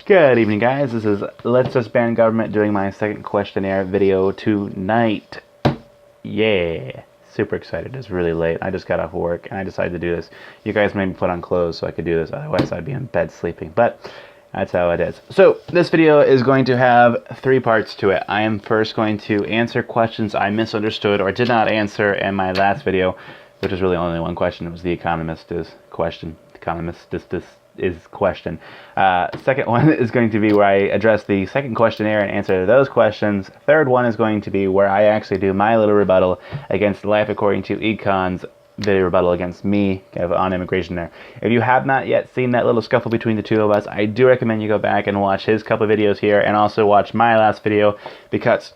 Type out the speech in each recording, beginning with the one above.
Good evening, guys. This is Let's Disband Government doing my second questionnaire video tonight. Yeah. Super excited. It's really late. I just got off work and I decided to do this. You guys made me put on clothes so I could do this. Otherwise, I'd be in bed sleeping. But that's how it is. So this video is going to have 3 parts to it. I am first going to answer questions I misunderstood or did not answer in my last video, which is really only one question. It was the economist is question. Economist is question. Second one is going to be where I address the second questionnaire and answer those questions. Third one is going to be where I actually do my little rebuttal against Life According to Econ's video rebuttal against me on immigration there. If you have not yet seen that little scuffle between the two of us, I do recommend you go back and watch his couple of videos here and also watch my last video because,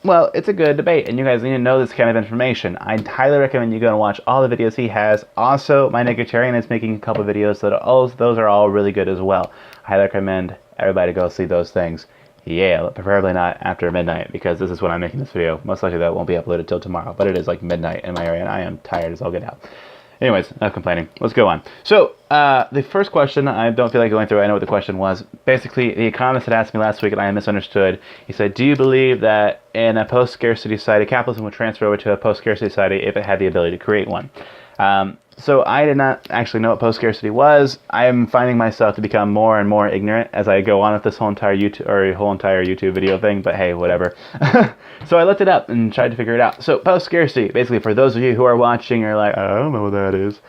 well, it's a good debate, and you guys need to know this kind of information. I highly recommend you go and watch all the videos he has. Also, my Nicotarian is making a couple videos that those are all really good as well. I highly recommend everybody go see those things. Yeah, preferably not after midnight, because this is when I'm making this video. Most likely that won't be uploaded till tomorrow, but it is like midnight in my area, and I am tired as all get out. Anyways, enough complaining. Let's go on. So, the first question, I don't feel like going through. I know what the question was. Basically, the economist had asked me last week, and I misunderstood. He said, do you believe that in a post-scarcity society, capitalism would transfer over to a post-scarcity society if it had the ability to create one? So I did not actually know what post-scarcity was. I am finding myself to become more and more ignorant as I go on with this whole entire YouTube video thing, but hey, whatever. So I looked it up and tried to figure it out. So post-scarcity, basically for those of you who are watching, you're like, I don't know what that is.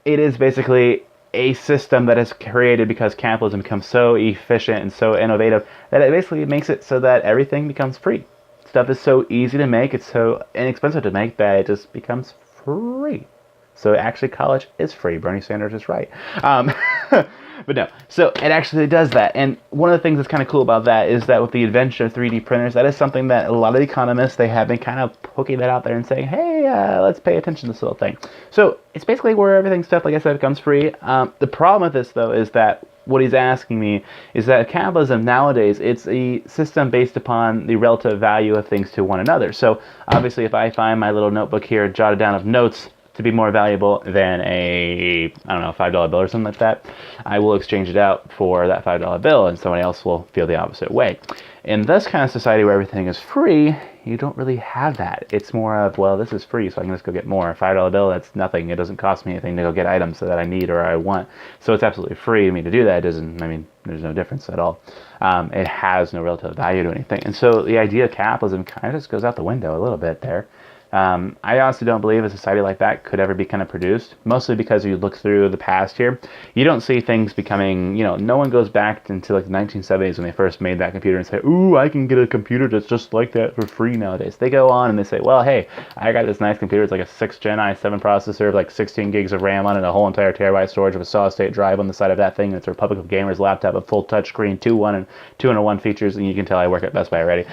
It is basically a system that is created because capitalism becomes so efficient and so innovative that it basically makes it so that everything becomes free. Stuff is so easy to make, it's so inexpensive to make that it just becomes free. So actually college is free. Bernie Sanders is right. But no, so it actually does that. And one of the things that's kind of cool about that is that with the invention of 3D printers, that is something that a lot of economists, they have been kind of poking that out there and saying, hey, let's pay attention to this little thing. So it's basically where everything stuff, like I said, becomes free. The problem with this, though, is that what he's asking me is that capitalism nowadays, it's a system based upon the relative value of things to one another. So obviously, if I find my little notebook here jotted down of notes to be more valuable than a, I don't know, $5 bill or something like that, I will exchange it out for that $5 bill, and somebody else will feel the opposite way. In this kind of society where everything is free, you don't really have that. It's more of, well, this is free, so I can just go get more. A $5 bill, that's nothing. It doesn't cost me anything to go get items that I need or I want. So it's absolutely free to me to do that. It doesn't, I mean, there's no difference at all. It has no relative value to anything. And so the idea of capitalism kind of just goes out the window a little bit there. I honestly don't believe a society like that could ever be kind of produced, mostly because you look through the past here, you don't see things becoming, you know, no one goes back into like the 1970s when they first made that computer and say, ooh, I can get a computer that's just like that for free nowadays. They go on and they say, well, hey, I got this nice computer. It's like a 6th gen i7 processor, like 16 gigs of RAM on it, a whole entire terabyte storage of a solid state drive on the side of that thing. And it's a Republic of Gamers laptop, a full touchscreen, 201 features, and you can tell I work at Best Buy already.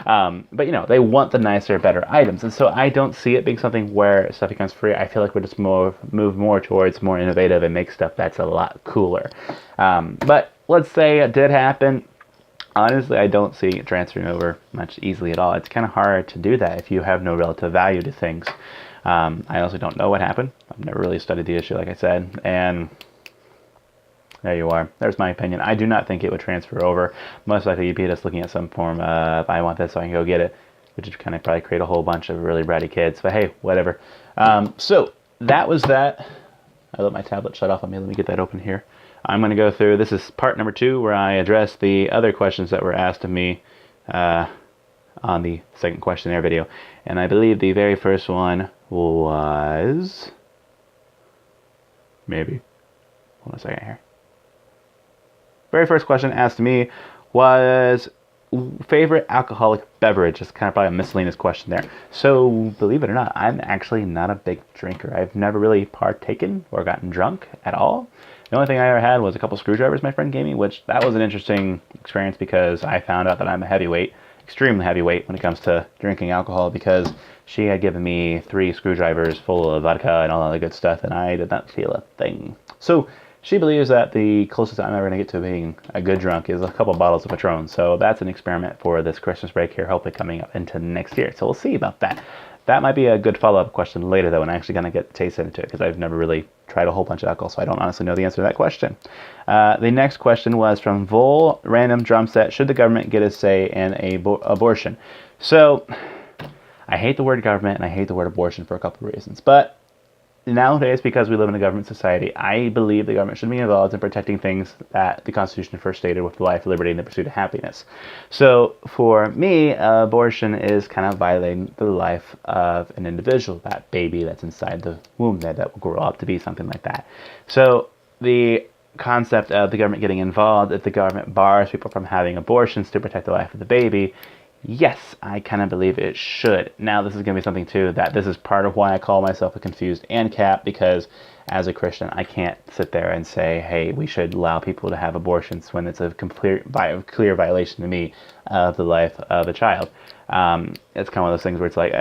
But you know, they want the nicer, better items. And so I don't see it being something where stuff becomes free. I feel like we're just move more towards more innovative and make stuff that's a lot cooler. But let's say it did happen. Honestly, I don't see it transferring over much easily at all. It's kind of hard to do that if you have no relative value to things. I also don't know what happened. I've never really studied the issue, like I said, and there you are. There's my opinion. I do not think it would transfer over. Most likely you'd be just looking at some form of, I want this so I can go get it, which would kind of probably create a whole bunch of really bratty kids. But hey, whatever. So that was that. I let my tablet shut off on me. Let me get that open here. I'm going to go through, this is part number 2, where I address the other questions that were asked of me on the second questionnaire video. And I believe the very first one was, maybe, hold on a second here. Very first question asked me was, favorite alcoholic beverage. It's kind of probably a miscellaneous question there. So, believe it or not, I'm actually not a big drinker. I've never really partaken or gotten drunk at all. The only thing I ever had was a couple screwdrivers my friend gave me, which that was an interesting experience because I found out that I'm a heavyweight, extremely heavyweight when it comes to drinking alcohol, because she had given me 3 screwdrivers full of vodka and all that good stuff, and I did not feel a thing. So, she believes that the closest I'm ever going to get to being a good drunk is a couple bottles of Patron. So that's an experiment for this Christmas break here, hopefully coming up into next year. So we'll see about that. That might be a good follow-up question later, though, and I actually kind of get taste into it because I've never really tried a whole bunch of alcohol, so I don't honestly know the answer to that question. The next question was from Vol Random Drum Set. Should the government get a say in abortion? So, I hate the word government and I hate the word abortion for a couple of reasons, but nowadays, because we live in a government society, I believe the government should be involved in protecting things that the Constitution first stated with life, liberty, and the pursuit of happiness. So for me, abortion is kind of violating the life of an individual, that baby that's inside the womb that will grow up to be something like that. So the concept of the government getting involved, if the government bars people from having abortions to protect the life of the baby, yes, I kind of believe it should. Now, this is going to be something, too, that this is part of why I call myself a confused ANCAP, because as a Christian, I can't sit there and say, hey, we should allow people to have abortions when it's a clear violation to me of the life of a child. It's kind of one of those things where it's like,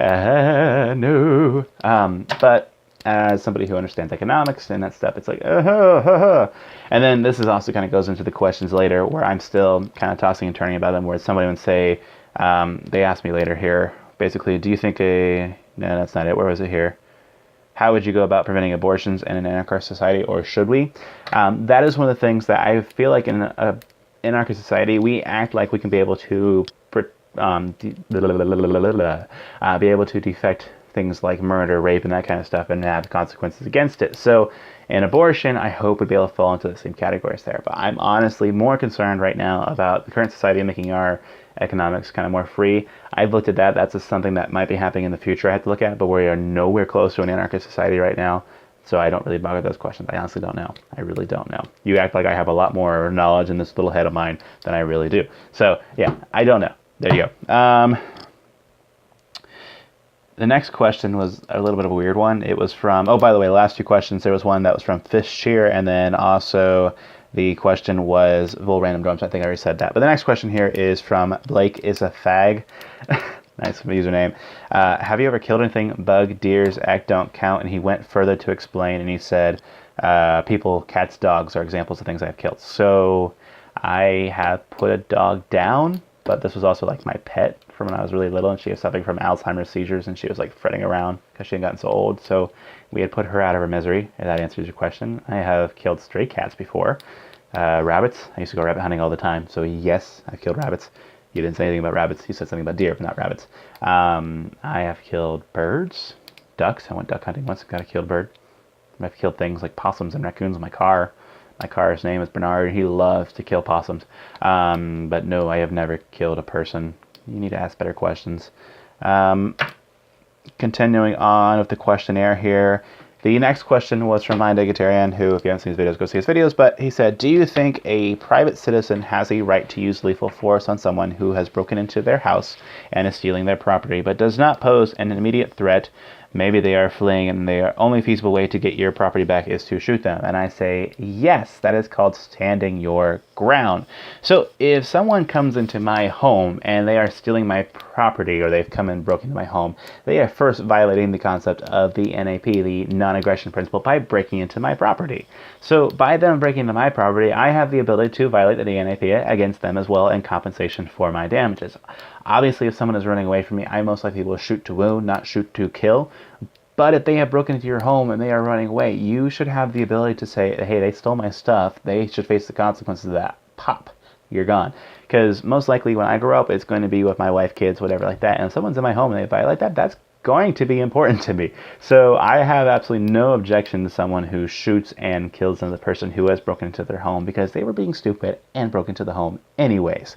no. But as somebody who understands economics and that stuff, it's like, And then this is also kind of goes into the questions later where I'm still kind of tossing and turning about them, where somebody would say, they asked me later here, basically, do you think no, that's not it. Where was it here? How would you go about preventing abortions in an anarchist society, or should we? That is one of the things that I feel like in an anarchist society, we act like we can be able to be able to defect things like murder, rape, and that kind of stuff, and have consequences against it. So in abortion, I hope we'd be able to fall into the same categories there. But I'm honestly more concerned right now about the current society and making our economics kind of more free. I've looked at that. That's just something that might be happening in the future I have to look at, but we are nowhere close to an anarchist society right now. So I don't really bother those questions. I honestly don't know. I really don't know. You act like I have a lot more knowledge in this little head of mine than I really do. So yeah, I don't know. There you go. The next question was a little bit of a weird one. It was from, oh, by the way, the last two questions, there was one that was from Fish Cheer, and then also the question was Vol Random Drums. I think I already said that. But the next question here is from Blake is a Fag. Nice username. Have you ever killed anything? Bug, deers, act don't count. And he went further to explain, and he said, people, cats, dogs are examples of things I've killed. So I have put a dog down, but this was also like my pet from when I was really little, and she was suffering from Alzheimer's seizures, and she was like fretting around because she had gotten so old. So we had put her out of her misery, and that answers your question. I have killed stray cats before. Rabbits. I used to go rabbit hunting all the time, so yes, I've killed rabbits. You didn't say anything about rabbits. You said something about deer, but not rabbits. I have killed birds, ducks. I went duck hunting once and got a killed bird. I've killed things like possums and raccoons in my car. My car's name is Bernard. He loves to kill possums. But no, I have never killed a person. You need to ask better questions. Continuing on with the questionnaire here. The next question was from Mind Vegetarian, who, if you haven't seen his videos, go see his videos. But he said, do you think a private citizen has a right to use lethal force on someone who has broken into their house and is stealing their property, but does not pose an immediate threat? Maybe they are fleeing, and the only feasible way to get your property back is to shoot them. And I say, yes, that is called standing your ground. So if someone comes into my home and they are stealing my property, or they've come and broken into my home, they are first violating the concept of the NAP, the non-aggression principle, by breaking into my property. So by them breaking into my property, I have the ability to violate the NAP against them as well, in compensation for my damages. Obviously, if someone is running away from me, I most likely will shoot to wound, not shoot to kill. But if they have broken into your home and they are running away, you should have the ability to say, hey, they stole my stuff. They should face the consequences of that. Pop. You're gone. Because most likely when I grow up, it's going to be with my wife, kids, whatever like that. And if someone's in my home and they violate that, that's going to be important to me. So I have absolutely no objection to someone who shoots and kills another person who has broken into their home, because they were being stupid and broke into the home anyways.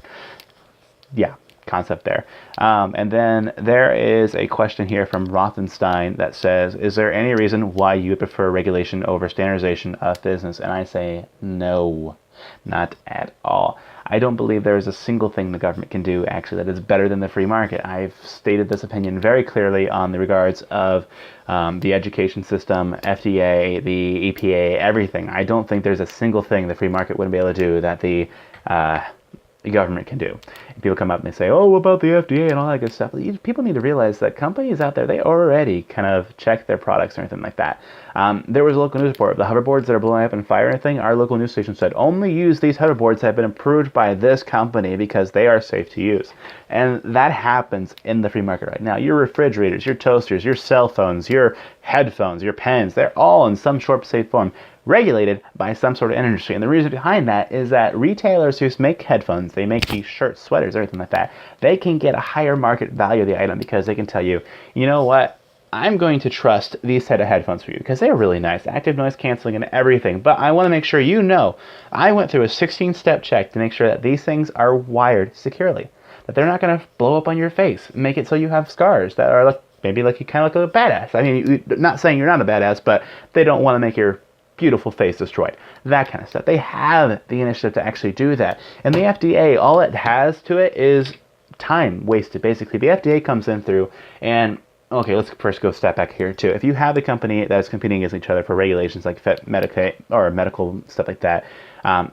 Yeah. Concept there. And then there is a question here from Rothenstein that says, is there any reason why you would prefer regulation over standardization of business? And I say no, not at all. I don't believe there is a single thing the government can do actually that is better than the free market. I've stated this opinion very clearly on the regards of the education system, FDA, the EPA, everything. I don't think there's a single thing the free market wouldn't be able to do that the the government can do. And people come up and they say, oh, what about the FDA and all that good stuff? People need to realize that companies out there, they already kind of check their products or anything like that. There was a local news report of the hoverboards that are blowing up in fire and everything. Our local news station said, only use these hoverboards that have been approved by this company because they are safe to use. And that happens in the free market right now. Your refrigerators, your toasters, your cell phones, your headphones, your pens, they're all in some sort of safe form regulated by some sort of industry. And the reason behind that is that retailers who make headphones, they make these shirts, sweaters, everything like that, they can get a higher market value of the item because they can tell you, you know what, I'm going to trust these set of headphones for you because they're really nice, active noise canceling and everything, but I want to make sure you know I went through a 16-step check to make sure that these things are wired securely, that they're not going to blow up on your face, make it so you have scars that are maybe like you kind of look like a badass. I mean, not saying you're not a badass, but they don't want to make your beautiful face destroyed. That kind of stuff. They have the initiative to actually do that. And the FDA, all it has to it is time wasted, basically. The FDA comes in through and, okay, let's first go step back here, too. If you have a company that's competing against each other for regulations like Medicaid or medical stuff like that,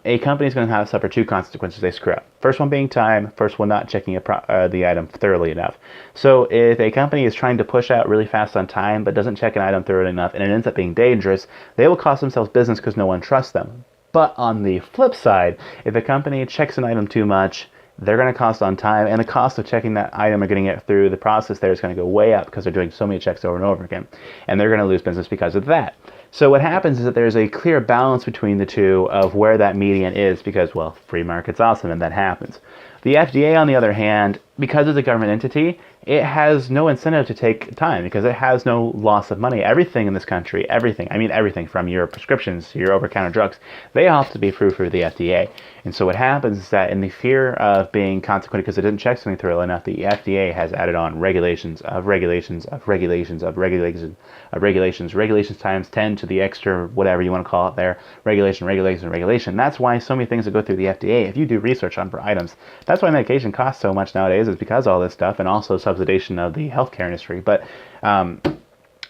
a company is going to have to suffer two consequences they screw up. First one being time, first one not checking the item thoroughly enough. So if a company is trying to push out really fast on time but doesn't check an item thoroughly enough and it ends up being dangerous, they will cost themselves business because no one trusts them. But on the flip side, if a company checks an item too much, they're going to cost on time, and the cost of checking that item or getting it through the process there is going to go way up because they're doing so many checks over and over again, and they're going to lose business because of that. So what happens is that there's a clear balance between the two of where that median is because, well, free market's awesome and that happens. The FDA, on the other hand, because it's a government entity, it has no incentive to take time because it has no loss of money. Everything in this country, everything from your prescriptions to your over-counter drugs, they all have to be approved through the FDA. And so what happens is that in the fear of being consequented because it didn't check something thoroughly enough, the FDA has added on regulations of regulations of regulations of regulations of regulations, regulations times 10 to the extra whatever you want to call it there, regulation. That's why so many things that go through the FDA, if you do research on for items, that's why medication costs so much nowadays, is because of all this stuff and also subsidization of the healthcare industry. But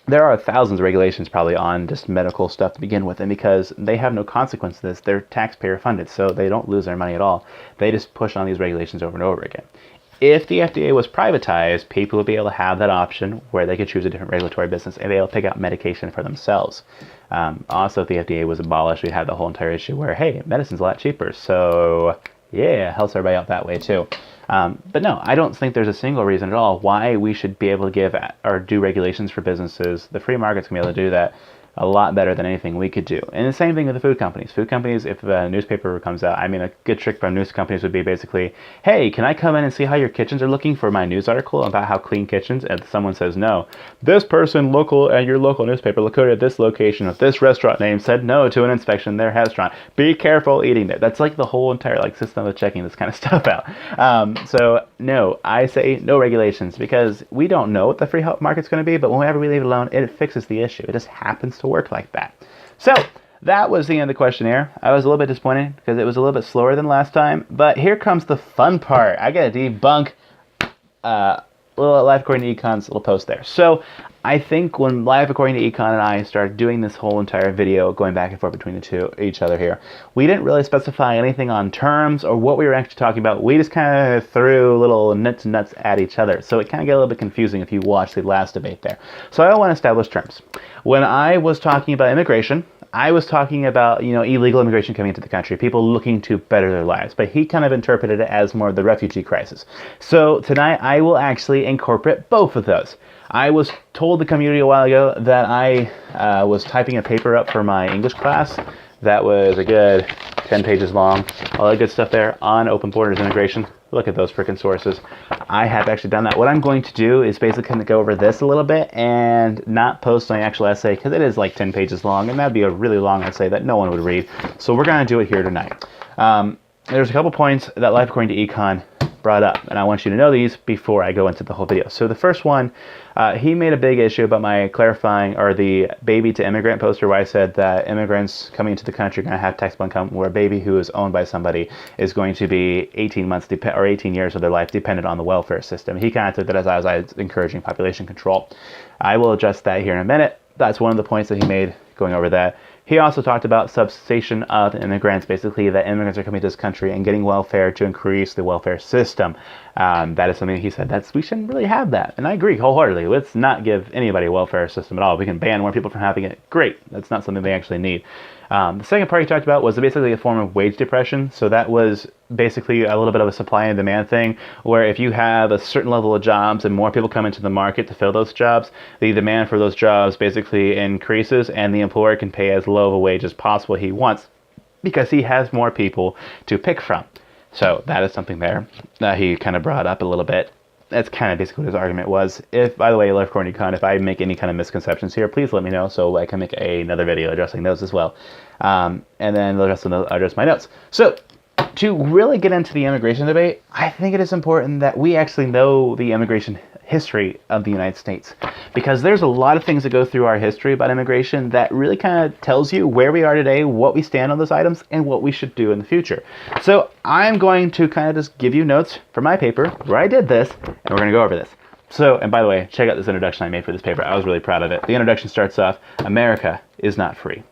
there are thousands of regulations probably on just medical stuff to begin with, and because they have no consequence to this, they're taxpayer funded, so they don't lose their money at all. They just push on these regulations over and over again. If the FDA was privatized, people would be able to have that option where they could choose a different regulatory business and be able to pick out medication for themselves. Also, if the FDA was abolished, we'd have the whole entire issue where, hey, medicine's a lot cheaper, so yeah, helps everybody out that way too. But no, I don't think there's a single reason at all why we should be able to give or do regulations for businesses. The free market's going to be able to do that a lot better than anything we could do. And the same thing with the food companies. Food companies, if a newspaper comes out, a good trick from news companies would be basically, hey, can I come in and see how your kitchens are looking for my news article about how clean kitchens? And someone says no. This person at your local newspaper located at this location with this restaurant name said no to an inspection in their restaurant. Be careful eating there. That's like the whole entire system of checking this kind of stuff out. So no, I say no regulations because we don't know what the free market's going to be, but whenever we leave it alone, it fixes the issue. It just happens to work like that. So that was the end of the questionnaire. I was a little bit disappointed because it was a little bit slower than last time, but here comes the fun part. I gotta debunk little Life According to Econ's little post there. So I think when Life According to Econ and I started doing this whole entire video, going back and forth between each other here, we didn't really specify anything on terms or what we were actually talking about. We just kind of threw little nits and nuts at each other. So it kind of got a little bit confusing if you watched the last debate there. So I want to establish terms. When I was talking about immigration, I was talking about, illegal immigration coming into the country, people looking to better their lives, but he kind of interpreted it as more of the refugee crisis. So tonight I will actually incorporate both of those. I was told the community a while ago that I was typing a paper up for my English class that was a good 10 pages long, all that good stuff there on open borders immigration. Look at those freaking sources. I have actually done that. What I'm going to do is basically kind of go over this a little bit and not post my actual essay because it is like 10 pages long and that'd be a really long essay that no one would read. So we're going to do it here tonight. There's a couple points that Life According to Econ brought up, and I want you to know these before I go into the whole video. So the first one, he made a big issue about my clarifying, or the baby to immigrant poster, where I said that immigrants coming into the country are going to have taxable income, where a baby who is owned by somebody is going to be 18 months or 18 years of their life dependent on the welfare system. He kind of took that as I was encouraging population control. I will address that here in a minute. That's one of the points that he made going over that. He also talked about substitution of immigrants, basically that immigrants are coming to this country and getting welfare to increase the welfare system. That is something he said we shouldn't really have that. And I agree wholeheartedly. Let's not give anybody a welfare system at all. We can ban more people from having it. Great. That's not something they actually need. The second part he talked about was basically a form of wage depression. So that was basically a little bit of a supply and demand thing, where if you have a certain level of jobs and more people come into the market to fill those jobs, the demand for those jobs basically increases, and the employer can pay as low of a wage as possible he wants because he has more people to pick from. So that is something there that he kind of brought up a little bit. That's kind of basically what his argument was. If, by the way, Left Corny Con, if I make any kind of misconceptions here, please let me know so I can make another video addressing those as well. And then address my notes. So, to really get into the immigration debate, I think it is important that we actually know the immigration history of the United States, because there's a lot of things that go through our history about immigration that really kind of tells you where we are today, what we stand on those items, and what we should do in the future. So I'm going to kind of just give you notes for my paper where I did this, and we're going to go over this. So, and by the way, check out this introduction I made for this paper. I was really proud of it. The introduction starts off, America is not free.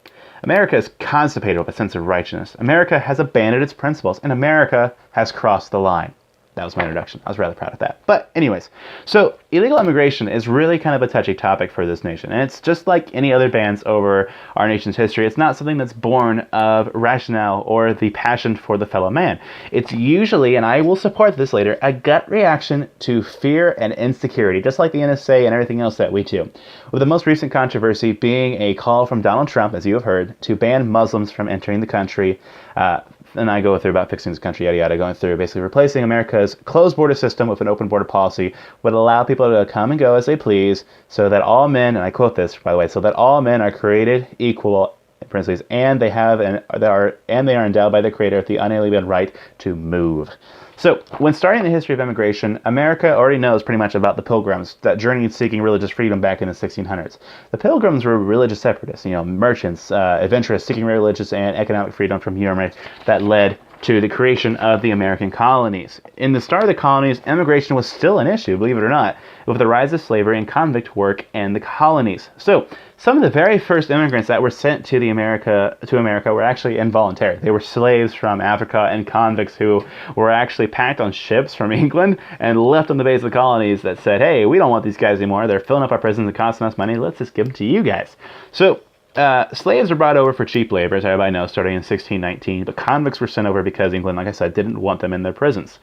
America is constipated with a sense of righteousness. America has abandoned its principles, and America has crossed the line. That was my introduction. I was rather proud of that. But anyways, so illegal immigration is really kind of a touchy topic for this nation. And it's just like any other bans over our nation's history. It's not something that's born of rationale or the passion for the fellow man. It's usually, and I will support this later, a gut reaction to fear and insecurity, just like the NSA and everything else that we do. With the most recent controversy being a call from Donald Trump, as you have heard, to ban Muslims from entering the country. And I go through about fixing this country, yada yada, going through basically replacing America's closed border system with an open border policy would allow people to come and go as they please, so that all men, and I quote this by the way, so that all men are created equal, in parentheses, and they are endowed by the Creator with the unalienable right to move. So, when starting the history of immigration, America already knows pretty much about the Pilgrims that journeyed seeking religious freedom back in the 1600s. The Pilgrims were religious separatists, merchants, adventurers seeking religious and economic freedom from Europe that led to the creation of the American colonies. In the start of the colonies, immigration was still an issue, believe it or not, with the rise of slavery and convict work in the colonies. So, some of the very first immigrants that were sent to America were actually involuntary. They were slaves from Africa and convicts who were actually packed on ships from England and left on the base of the colonies that said, hey, we don't want these guys anymore. They're filling up our prisons and costing us money. Let's just give them to you guys. So, slaves were brought over for cheap labor, as everybody knows, starting in 1619, but convicts were sent over because England, like I said, didn't want them in their prisons.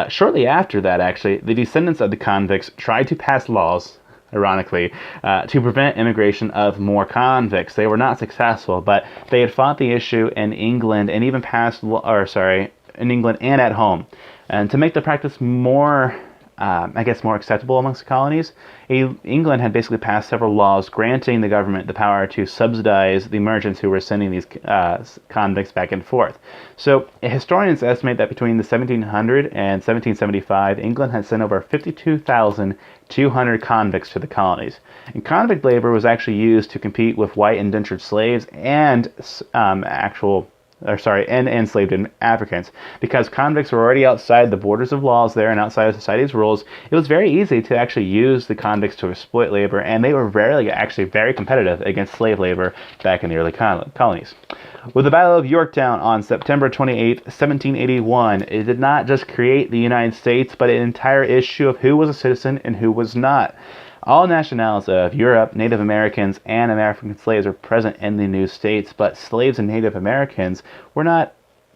Shortly after that, actually, the descendants of the convicts tried to pass laws, ironically, to prevent immigration of more convicts. They were not successful, but they had fought the issue in England and even in England and at home. And to make the practice more more acceptable amongst the colonies, England had basically passed several laws granting the government the power to subsidize the merchants who were sending these convicts back and forth. So historians estimate that between the 1700 and 1775, England had sent over 52,200 convicts to the colonies. And convict labor was actually used to compete with white indentured slaves and enslaved Africans. Because convicts were already outside the borders of laws there and outside of society's rules, it was very easy to actually use the convicts to exploit labor, and they were actually very competitive against slave labor back in the early colonies. With the Battle of Yorktown on September 28, 1781, it did not just create the United States, but an entire issue of who was a citizen and who was not. All nationalities of Europe, Native Americans, and American slaves were present in the new states, but slaves and Native Americans were not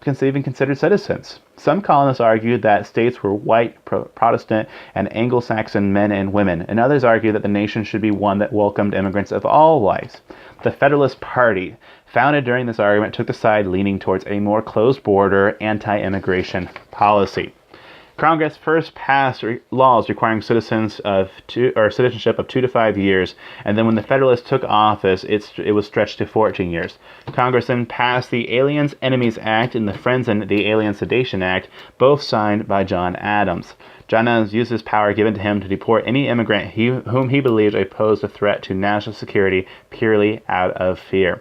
even considered citizens. Some colonists argued that states were white, Protestant, and Anglo-Saxon men and women, and others argued that the nation should be one that welcomed immigrants of all whites. The Federalist Party, founded during this argument, took the side leaning towards a more closed border, anti-immigration policy. Congress first passed laws requiring citizenship of 2 to 5 years, and then when the Federalists took office, it was stretched to 14 years. Congress then passed the Aliens Enemies Act and the Friends and the Alien Sedation Act, both signed by John Adams. John Adams used his power given to him to deport any immigrant whom he believed posed a threat to national security purely out of fear.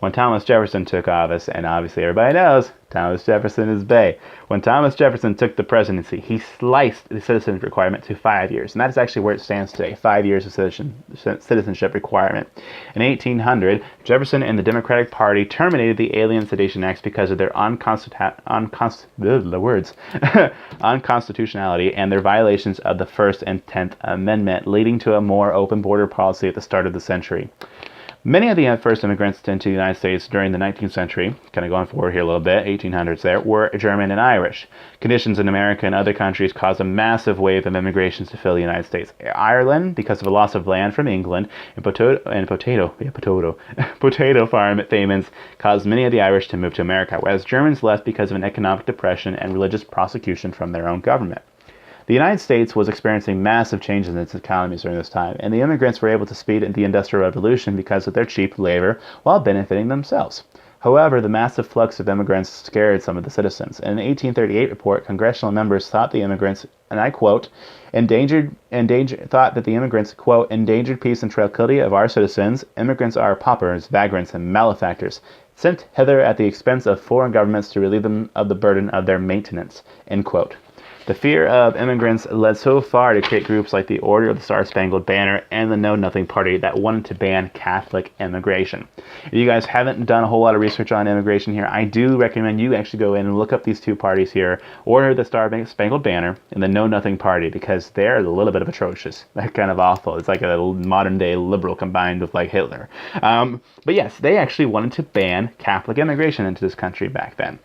when Thomas Jefferson took office, and obviously everybody knows Thomas Jefferson is Bay. When Thomas Jefferson took the presidency, he sliced the citizenship requirement to 5 years, and that is actually where it stands today, 5 years of citizenship requirement. In 1800, Jefferson and the Democratic Party terminated the Alien Sedition Acts because of their unconstitutionality and their violations of the First and 10th Amendment, leading to a more open border policy at the start of the century. Many of the first immigrants into the United States during the 19th century, kind of going forward here a little bit, 1800s there, were German and Irish. Conditions in America and other countries caused a massive wave of immigrations to fill the United States. Ireland, because of a loss of land from England, and potato farm famines caused many of the Irish to move to America, whereas Germans left because of an economic depression and religious persecution from their own government. The United States was experiencing massive changes in its economies during this time, and the immigrants were able to speed the Industrial Revolution because of their cheap labor while benefiting themselves. However, the massive flux of immigrants scared some of the citizens. In an 1838 report, congressional members thought the immigrants, and I quote, thought that the immigrants, quote, endangered peace and tranquility of our citizens. Immigrants are paupers, vagrants, and malefactors, sent hither at the expense of foreign governments to relieve them of the burden of their maintenance, end quote. The fear of immigrants led so far to create groups like the Order of the Star-Spangled Banner and the Know Nothing Party that wanted to ban Catholic immigration. If you guys haven't done a whole lot of research on immigration here, I do recommend you actually go in and look up these two parties here, Order of the Star-Spangled Banner and the Know Nothing Party, because they're a little bit of atrocious. They're kind of awful. It's like a modern-day liberal combined with like Hitler. But yes, they actually wanted to ban Catholic immigration into this country back then.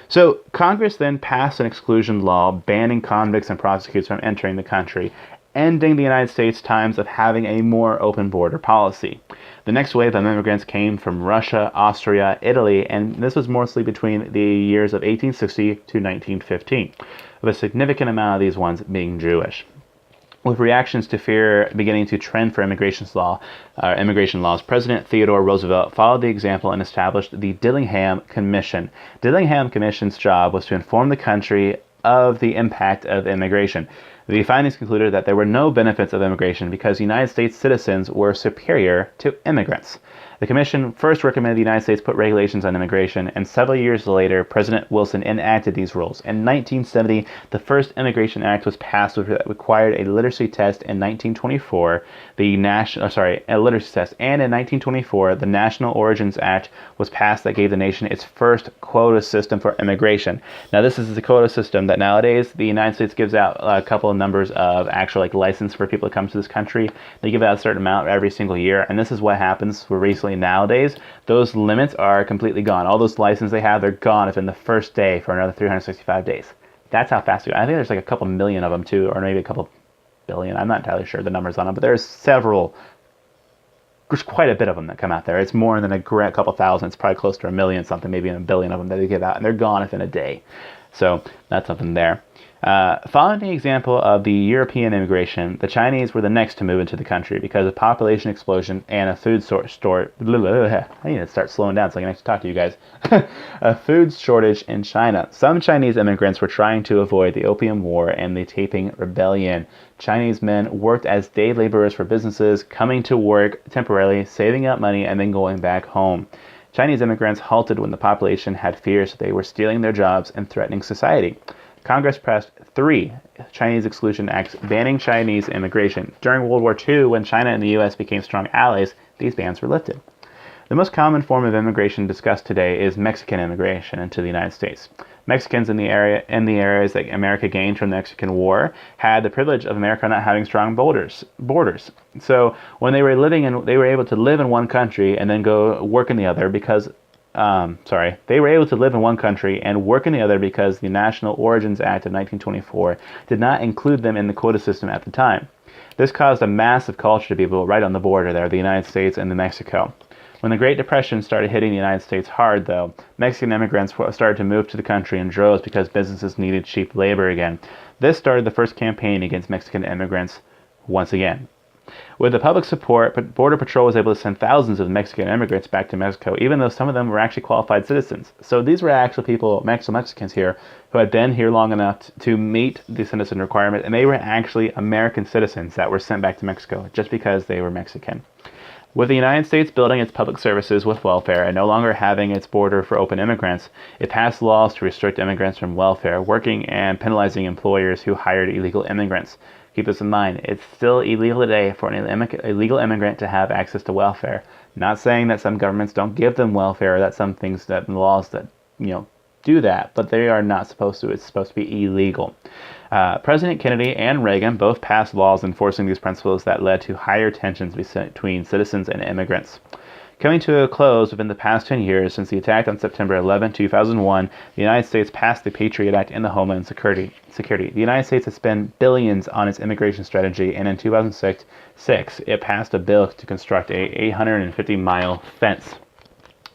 So Congress then passed an exclusion law banning convicts and prostitutes from entering the country, ending the United States' times of having a more open border policy. The next wave of immigrants came from Russia, Austria, Italy, and this was mostly between the years of 1860 to 1915, with a significant amount of these ones being Jewish. With reactions to fear beginning to trend for immigration laws, President Theodore Roosevelt followed the example and established the Dillingham Commission. Dillingham Commission's job was to inform the country of the impact of immigration. The findings concluded that there were no benefits of immigration because United States citizens were superior to immigrants. The Commission first recommended the United States put regulations on immigration, and several years later, President Wilson enacted these rules. In 1970, the first Immigration Act was passed, which required a literacy test. In 1924, a literacy test, and in 1924, the National Origins Act was passed that gave the nation its first quota system for immigration. Now, this is the quota system that nowadays the United States gives out a couple of numbers of actual license for people to come to this country. They give out a certain amount every single year, and this is what happens. We're recently nowadays, those limits are completely gone. All those licenses they have, they're gone within the first day for another 365 days. That's how fast we go. I think there's like a couple million of them too, or maybe a couple billion. I'm not entirely sure the numbers on them, but there's quite a bit of them that come out there. It's more than a couple thousand. It's probably close to a million something, maybe a billion of them that they give out, and they're gone within a day. So that's something there. Following the example of the European immigration, the Chinese were the next to move into the country because of population explosion and a food I need to start slowing down so I can actually talk to you guys. A food shortage in China. Some Chinese immigrants were trying to avoid the Opium War and the Taiping Rebellion. Chinese men worked as day laborers for businesses, coming to work temporarily, saving up money, and then going back home. Chinese immigrants halted when the population had fears that they were stealing their jobs and threatening society. Congress passed 3 Chinese Exclusion Acts banning Chinese immigration. During World War II, when China and the U.S. became strong allies, these bans were lifted. The most common form of immigration discussed today is Mexican immigration into the United States. Mexicans in the areas that America gained from the Mexican War had the privilege of America not having strong borders. So when they were able to live in one country and then go work in the other because they were able to live in one country and work in the other because the National Origins Act of 1924 did not include them in the quota system at the time. This caused a massive culture to be built right on the border there, the United States and Mexico. When the Great Depression started hitting the United States hard, though, Mexican immigrants started to move to the country in droves because businesses needed cheap labor again. This started the first campaign against Mexican immigrants once again. With the public support, Border Patrol was able to send thousands of Mexican immigrants back to Mexico, even though some of them were actually qualified citizens. So these were actual people, Mexicans here, who had been here long enough to meet the citizen requirement, and they were actually American citizens that were sent back to Mexico just because they were Mexican. With the United States building its public services with welfare and no longer having its border for open immigrants, it passed laws to restrict immigrants from welfare, working and penalizing employers who hired illegal immigrants. Keep this in mind, it's still illegal today for an illegal immigrant to have access to welfare. Not saying that some governments don't give them welfare, or that some things that laws that, do that, but they are not supposed to. It's supposed to be illegal. President Kennedy and Reagan both passed laws enforcing these principles that led to higher tensions between citizens and immigrants. Coming to a close within the past 10 years since the attack on September 11, 2001, the United States passed the Patriot Act in the Homeland Security. The United States has spent billions on its immigration strategy, and in 2006, it passed a bill to construct a 850-mile fence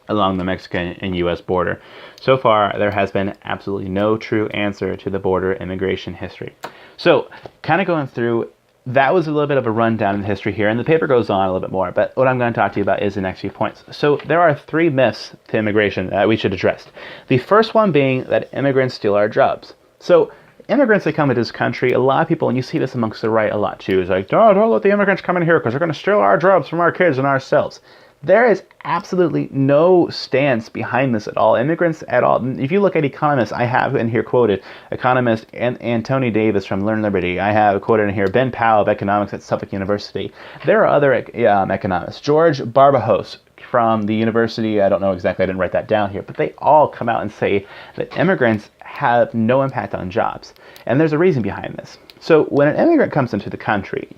along the Mexican and U.S. border. So far, there has been absolutely no true answer to the border immigration history. So, kind of going through, that was a little bit of a rundown in the history here, and the paper goes on a little bit more, but what I'm going to talk to you about is the next few points. So, there are 3 myths to immigration that we should address. The first one being that immigrants steal our jobs. So, immigrants that come into this country, a lot of people, and you see this amongst the right a lot too, is like, don't let the immigrants come in here because they're going to steal our jobs from our kids and ourselves. There is absolutely no stance behind this at all. Immigrants at all. If you look at economists, I have in here quoted economist Anthony Davis from Learn Liberty. I have quoted in here Ben Powell of economics at Suffolk University. There are other economists. George Barbahos from the university, I don't know exactly, I didn't write that down here, but they all come out and say that immigrants have no impact on jobs. And there's a reason behind this. So when an immigrant comes into the country,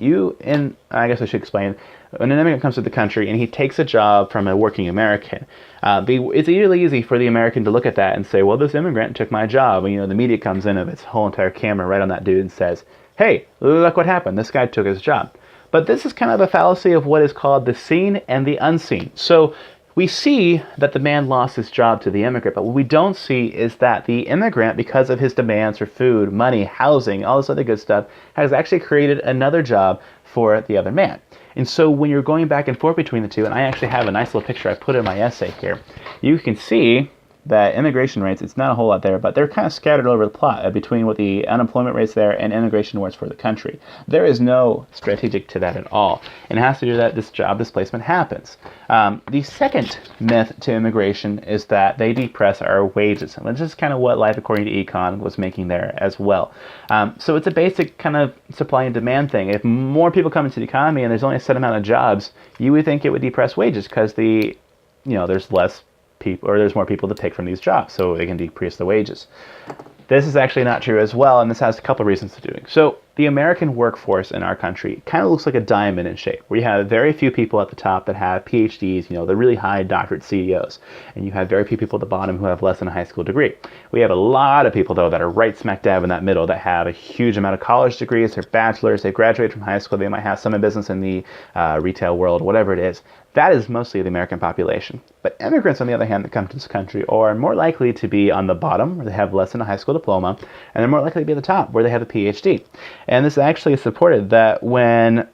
I guess I should explain, when an immigrant comes to the country and he takes a job from a working American, it's really easy for the American to look at that and say, well, this immigrant took my job. And, the media comes in of its whole entire camera right on that dude and says, hey, look what happened. This guy took his job. But this is kind of a fallacy of what is called the seen and the unseen. So we see that the man lost his job to the immigrant, but what we don't see is that the immigrant, because of his demands for food, money, housing, all this other good stuff, has actually created another job for the other man. And so when you're going back and forth between the two, and I actually have a nice little picture I put in my essay here, you can see that immigration rates, it's not a whole lot there, but they're kind of scattered over the plot between what the unemployment rates there and immigration rates for the country. There is no strategic to that at all. And it has to do that this job displacement happens. The second myth to immigration is that they depress our wages. And that's just kind of what Life According to Econ was making there as well. So it's a basic kind of supply and demand thing. If more people come into the economy and there's only a set amount of jobs, you would think it would depress wages because there's less people, or there's more people to pick from these jobs, so they can decrease the wages. This is actually not true as well, and this has a couple of reasons to doing. So the American workforce in our country kind of looks like a diamond in shape. We have very few people at the top that have PhDs, the really high doctorate CEOs, and you have very few people at the bottom who have less than a high school degree. We have a lot of people, though, that are right smack dab in that middle that have a huge amount of college degrees, they're bachelors, they graduated from high school, they might have some in business in the retail world, whatever it is. That is mostly the American population. But immigrants, on the other hand, that come to this country are more likely to be on the bottom, where they have less than a high school diploma, and they're more likely to be at the top, where they have a PhD. And this actually is supported that when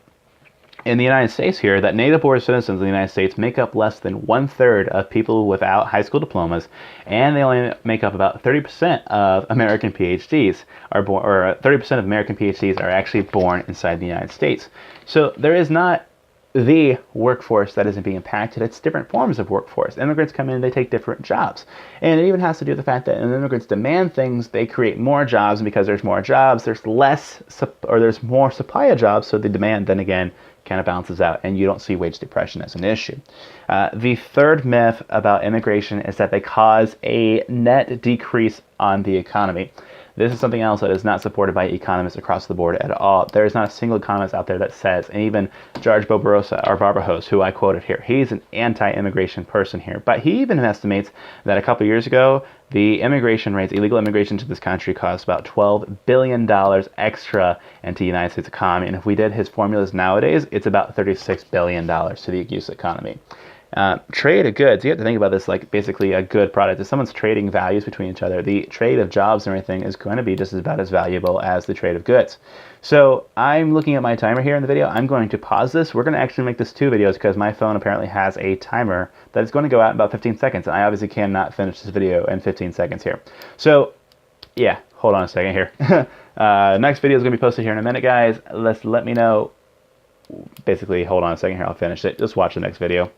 in the United States here, that native-born citizens in the United States make up less than 1/3 of people without high school diplomas, and they only make up about 30% of American PhDs are born, or 30% of American PhDs are actually born inside the United States. So there is not the workforce that isn't being impacted. It's different forms of workforce. Immigrants come in, they take different jobs. And it even has to do with the fact that when immigrants demand things, they create more jobs, and because there's more jobs, there's there's more supply of jobs, so the demand then again kind of balances out, and you don't see wage depression as an issue. The third myth about immigration is that they cause a net decrease on the economy. This is something else that is not supported by economists across the board at all. There is not a single economist out there that says, and even George Barbahos, who I quoted here, he's an anti-immigration person here, but he even estimates that a couple years ago, the immigration rates, illegal immigration to this country cost about $12 billion extra into the United States economy, and if we did his formulas nowadays, it's about $36 billion to the U.S. economy. Trade of goods, you have to think about this like basically a good product. If someone's trading values between each other, the trade of jobs and everything is going to be just about as valuable as the trade of goods. So I'm looking at my timer here in the video. I'm going to pause this. We're going to actually make this 2 videos because my phone apparently has a timer that is going to go out in about 15 seconds. And I obviously cannot finish this video in 15 seconds here. So yeah, hold on a second here. Next video is going to be posted here in a minute, guys. Let me know basically, hold on a second here, I'll finish it. Just watch the next video.